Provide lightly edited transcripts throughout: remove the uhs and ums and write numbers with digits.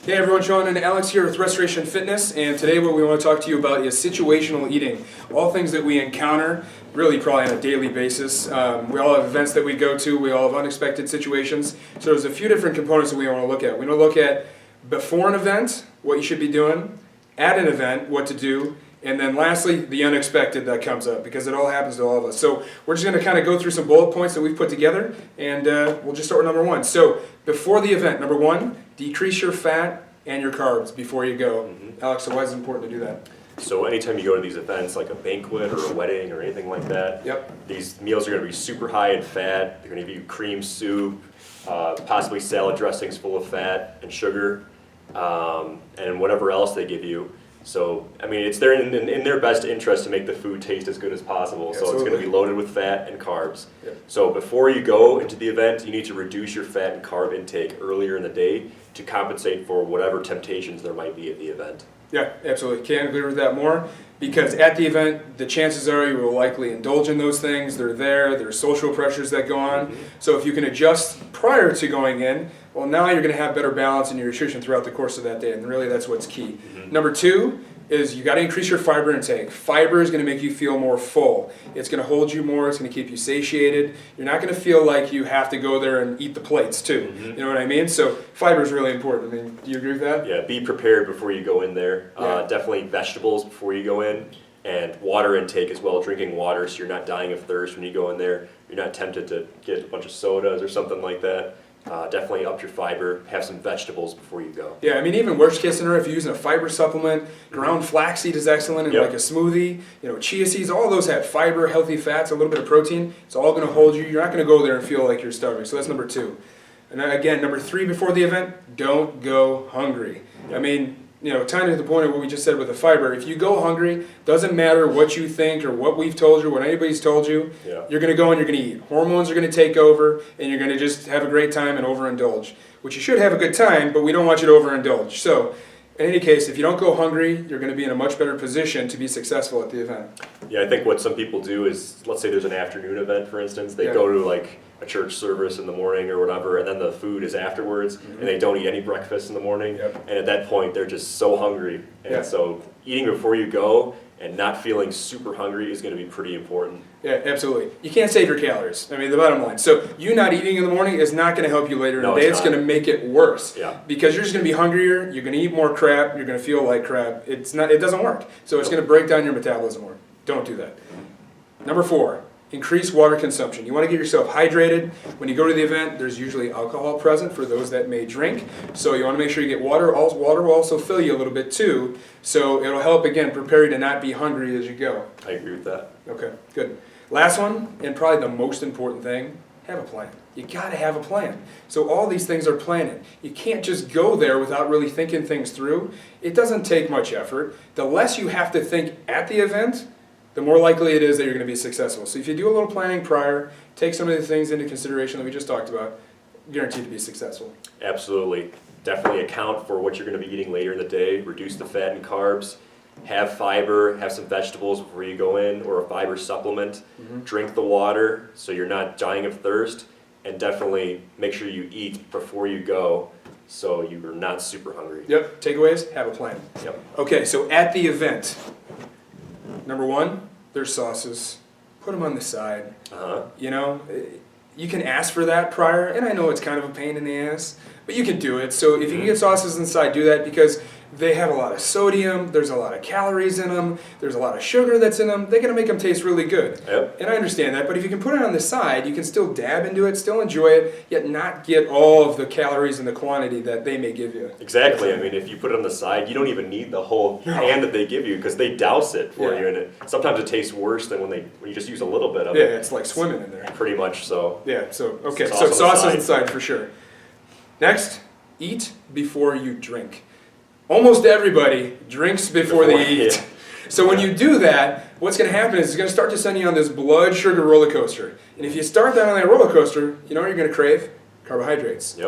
Hey everyone, Sean and Alex here with Restoration Fitness, and today what we want to talk to you about is situational eating. All things that we encounter, really probably on a daily basis. We all have events that we go to, we all have unexpected situations. So there's a few different components that we want to look at. We want to look at before an event, what you should be doing, at an event, what to do, and then lastly, the unexpected that comes up, because it all happens to all of us. So we're just going to kind of go through some bullet points that we've put together, and we'll just start with number one. So before the event, number one, decrease your fat and your carbs before you go. Alex, so why is it important to do that? So anytime you go to these events, like a banquet or a wedding or anything like that, these meals are going to be super high in fat. They're going to give you cream soup, possibly salad dressings full of fat and sugar, and whatever else they give you. So, I mean, it's in their best interest to make the food taste as good as possible. So it's going to be loaded with fat and carbs. So before you go into the event, you need to reduce your fat and carb intake earlier in the day to compensate for whatever temptations there might be at the event. Yeah, absolutely. Can't agree with that more. Because at the event, the chances are you will likely indulge in those things. They're there. There's social pressures that go on. So if you can adjust prior to going in, well, now you're going to have better balance in your nutrition throughout the course of that day. And really, that's what's key. Number two is you got to increase your fiber intake. Fiber is going to make you feel more full. It's going to hold you more. It's going to keep you satiated. You're not going to feel like you have to go there and eat the plates too. You know what I mean? So fiber is really important. I mean, do you agree with that? Yeah, be prepared before you go in there. Definitely vegetables before you go in, and water intake as well, drinking water so you're not dying of thirst when you go in there. You're not tempted to get a bunch of sodas or something like that. Definitely up your fiber, have some vegetables before you go. Yeah, I mean, even worst case scenario, if you're using a fiber supplement, ground flaxseed is excellent in like a smoothie. You know, chia seeds, all those have fiber, healthy fats, a little bit of protein. It's all going to hold you. You're not going to go there and feel like you're starving. So that's number two. And then again, number three before the event, don't go hungry. I mean, you know, tying to the point of what we just said with the fiber, if you go hungry, doesn't matter what you think or what we've told you, what anybody's told you, you're going to go and you're going to eat. Hormones are going to take over, and you're going to just have a great time and overindulge, which you should have a good time, but we don't want you to overindulge. So in any case, if you don't go hungry, you're going to be in a much better position to be successfand at the event. Yeah, I think what some people do is, let's say there's an afternoon event, for instance, they go to like a church service in the morning or whatever, and then the food is afterwards, and they don't eat any breakfast in the morning, and at that point they're just so hungry. And so eating before you go and not feeling super hungry is going to be pretty important. Yeah, absolutely. You can't save your calories. I mean, the bottom line. So you not eating in the morning is not going to help you later in the day. It's going to make it worse. Because you're just going to be hungrier, you're going to eat more crap, you're going to feel like crap. It doesn't work. So it's going to break down your metabolism more. Don't do that. Number four, increase water consumption. You want to get yourself hydrated. When you go to the event, there's usually alcohol present for those that may drink. So you want to make sure you get water. Water will also fill you a little bit too. So it'll help, again, prepare you to not be hungry as you go. I agree with that. Okay, good. Last one, and probably the most important thing, have a plan. You got to have a plan. So all these things are planning. You can't just go there without really thinking things through. It doesn't take much effort. The less you have to think at the event, the more likely it is that you're going to be successful. So if you do a little planning prior, take some of the things into consideration that we just talked about, guaranteed to be successful. Absolutely. Definitely account for what you're going to be eating later in the day. Reduce the fat and carbs. Have fiber. Have some vegetables before you go in, or a fiber supplement. Drink the water so you're not dying of thirst. And definitely make sure you eat before you go so you're not super hungry. Yep. Takeaways, have a plan. Yep. Okay, so at the event, number one, there's sauces. Put them on the side. You know, you can ask for that prior, and I know it's kind of a pain in the ass, but you can do it. So if you can get sauces inside, do that, because they have a lot of sodium, there's a lot of calories in them, there's a lot of sugar that's in them. They're going to make them taste really good. And I understand that, but if you can put it on the side, you can still dab into it, still enjoy it, yet not get all of the calories and the quantity that they may give you. Exactly. I mean, if you put it on the side, you don't even need the whole pan that they give you, because they douse it for you, and sometimes it tastes worse than when you just use a little bit of it. Yeah, it's like swimming in there. Pretty much so. Yeah, so, okay, so sauces inside for sure. Next, eat before you drink. Almost everybody drinks before they eat. So when you do that, what's going to happen is it's going to start to send you on this blood sugar roller coaster. And if you start that on that roller coaster, you know what you're going to crave? Carbohydrates.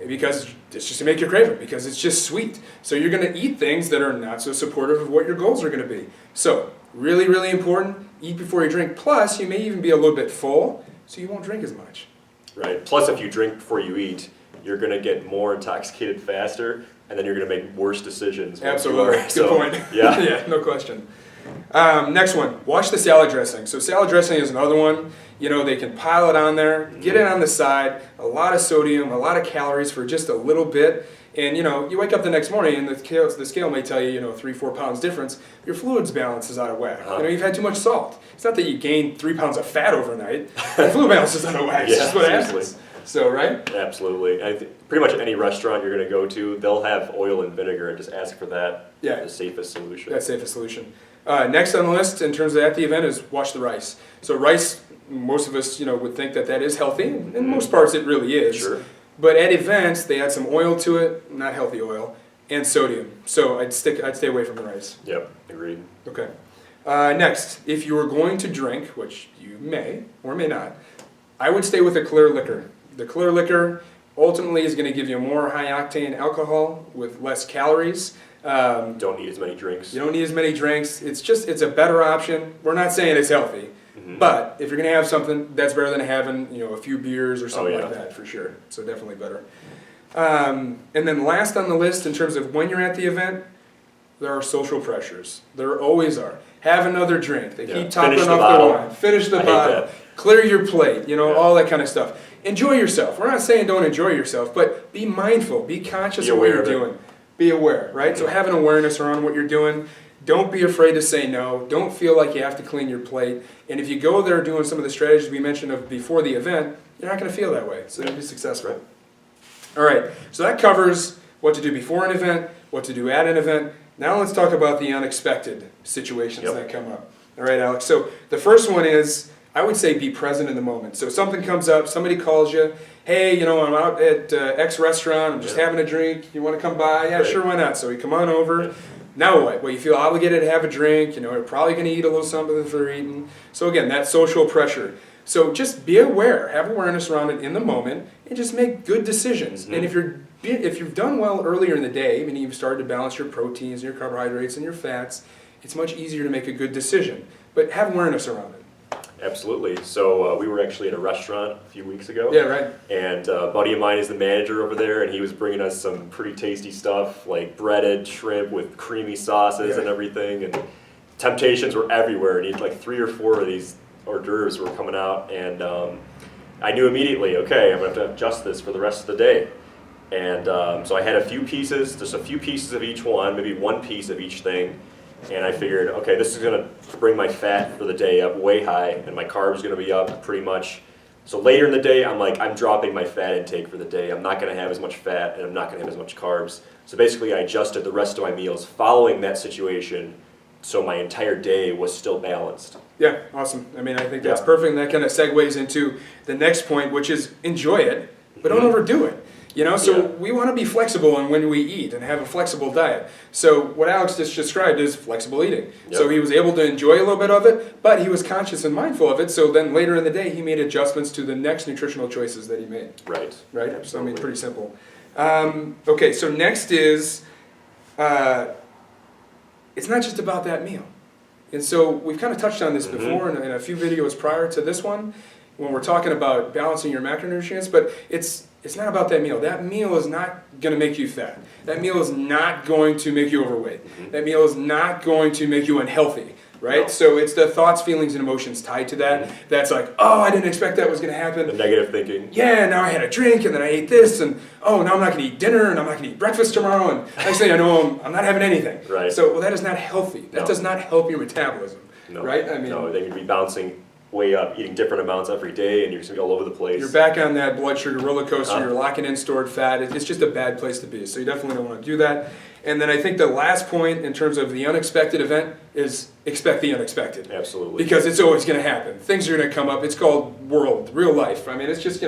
Because it's just to make you crave it, because it's just sweet. So you're going to eat things that are not so supportive of what your goals are going to be. So really, really important, eat before you drink. Plus, you may even be a little bit full, so you won't drink as much. right? Plus, if you drink before you eat, you're going to get more intoxicated faster, and then you're going to make worse decisions. Absolutely. Good point. Yeah. Yeah, no question. Next one, watch the salad dressing. So salad dressing is another one. You know, they can pile it on there, get it on the side, a lot of sodium, a lot of calories for just a little bit. And, you know, you wake up the next morning and the scale may tell you, 3-4 pounds difference. Your fluids balance is out of whack. You know, you've had too much salt. It's not that you gained 3 pounds of fat overnight. Your fluid balance is out of whack. Yeah, That's what seriously. happens. So, right? Absolutely. Pretty much any restaurant you're going to go to, they'll have oil and vinegar, and just ask for that. Yeah. The safest solution. That's the safest solution. Next on the list, in terms of at the event, is wash the rice. So rice, most of us, would think that is healthy. In most parts, it really is. Sure. But at events, they add some oil to it, not healthy oil, and sodium. So I'd stay away from the rice. Yep, agreed. Okay. Next, if you were going to drink, which you may or may not, I would stay with a clear liquor. The clear liquor ultimately is going to give you more high-octane alcohol with less calories. Don't need as many drinks. You don't need as many drinks. It's a better option. We're not saying it's healthy, but if you're going to have something, that's better than having a few beers or something like that for sure. So definitely better. And then last on the list, in terms of when you're at the event, there are social pressures. There always are. Have another drink. They keep topping up the wine. Finish the bottle. Clear your plate. All that kind of stuff. Enjoy yourself. We're not saying don't enjoy yourself, but be mindful. Be conscious of what you're doing. Be aware, right? So have an awareness around what you're doing. Don't be afraid to say no. Don't feel like you have to clean your plate. And if you go there doing some of the strategies we mentioned of before the event, you're not going to feel that way. So you'll be successful. Right. All right. So that covers what to do before an event, what to do at an event. Now let's talk about the unexpected situations that come up. All right, Alex. So the first one is, I would say, be present in the moment. So something comes up, somebody calls you, hey, I'm out at X restaurant, I'm just having a drink, you want to come by? Yeah, sure, why not? So you come on over. Now what? Well, you feel obligated to have a drink, you're probably going to eat a little something that they're eating. So again, that social pressure. So just be aware, have awareness around it in the moment, and just make good decisions. And if you've done well earlier in the day, meaning you've started to balance your proteins and your carbohydrates and your fats, it's much easier to make a good decision. But have awareness around it. Absolutely. So we were actually at a restaurant a few weeks ago. Yeah, right. And a buddy of mine is the manager over there, and he was bringing us some pretty tasty stuff, like breaded shrimp with creamy sauces and everything. And temptations were everywhere. And he had like 3 or 4 of these hors d'oeuvres were coming out, and I knew immediately, okay, I'm going to have to adjust this for the rest of the day. And so I had a few pieces, just a few pieces of each one, maybe 1 piece of each thing. And I figured, okay, this is going to bring my fat for the day up way high, and my carbs going to be up pretty much. So later in the day, I'm dropping my fat intake for the day. I'm not going to have as much fat, and I'm not going to have as much carbs. So basically, I adjusted the rest of my meals following that situation, so my entire day was still balanced. Yeah, awesome. I mean, I think that's perfect, and that kind of segues into the next point, which is enjoy it, but don't overdo it. So we want to be flexible on when we eat and have a flexible diet. So what Alex just described is flexible eating. So he was able to enjoy a little bit of it, but he was conscious and mindful of it. So then later in the day, he made adjustments to the next nutritional choices that he made. Right. Right? So I mean, pretty simple. Okay, so next is, it's not just about that meal. And so we've kind of touched on this before in a few videos prior to this one, when we're talking about balancing your macronutrients, but it's not about that meal. That meal is not going to make you fat. That meal is not going to make you overweight. That meal is not going to make you unhealthy, right? No. So it's the thoughts, feelings, and emotions tied to that. That's like, oh, I didn't expect that was going to happen. The negative thinking. Yeah, now I had a drink, and then I ate this, and oh, now I'm not going to eat dinner, and I'm not going to eat breakfast tomorrow, and next thing I know, I'm not having anything. Right. So, well, that is not healthy. That does not help your metabolism, right? I mean, no, they can be bouncing way up, eating different amounts every day, and you're just going to be all over the place. You're back on that blood sugar roller coaster. You're locking in stored fat. It's just a bad place to be. So you definitely don't want to do that. And then I think the last point in terms of the unexpected event is expect the unexpected. Absolutely. Because it's always going to happen. Things are going to come up. It's called real life. I mean, it's just,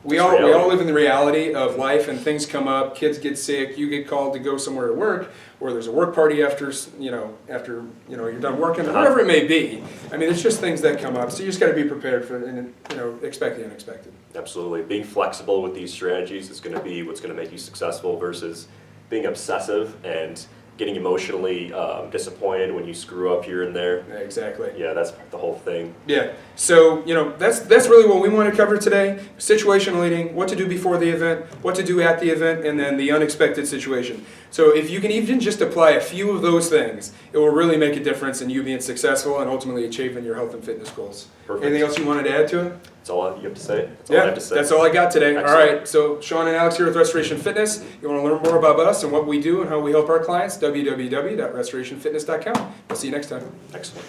we all live in the reality of life, and things come up. Kids get sick. You get called to go somewhere to work, or there's a work party after you're done working, or whatever it may be. I mean, it's just things that come up. So you just got to be prepared for and expect the unexpected. Absolutely. Being flexible with these strategies is going to be what's going to make you successful versus being obsessive and getting emotionally disappointed when you screw up here and there. Yeah, exactly. Yeah, that's the whole thing. Yeah. So, that's really what we want to cover today. Situational eating, what to do before the event, what to do at the event, and then the unexpected situation. So if you can even just apply a few of those things, it will really make a difference in you being successful and ultimately achieving your health and fitness goals. Perfect. Anything else you wanted to add to it? That's all you have to say? That's all I have to say. That's all I got today. Excellent. All right, so Sean and Alex here with Restoration Fitness. You want to learn more about us and what we do and how we help our clients, www.restorationfitness.com. We'll see you next time. Excellent.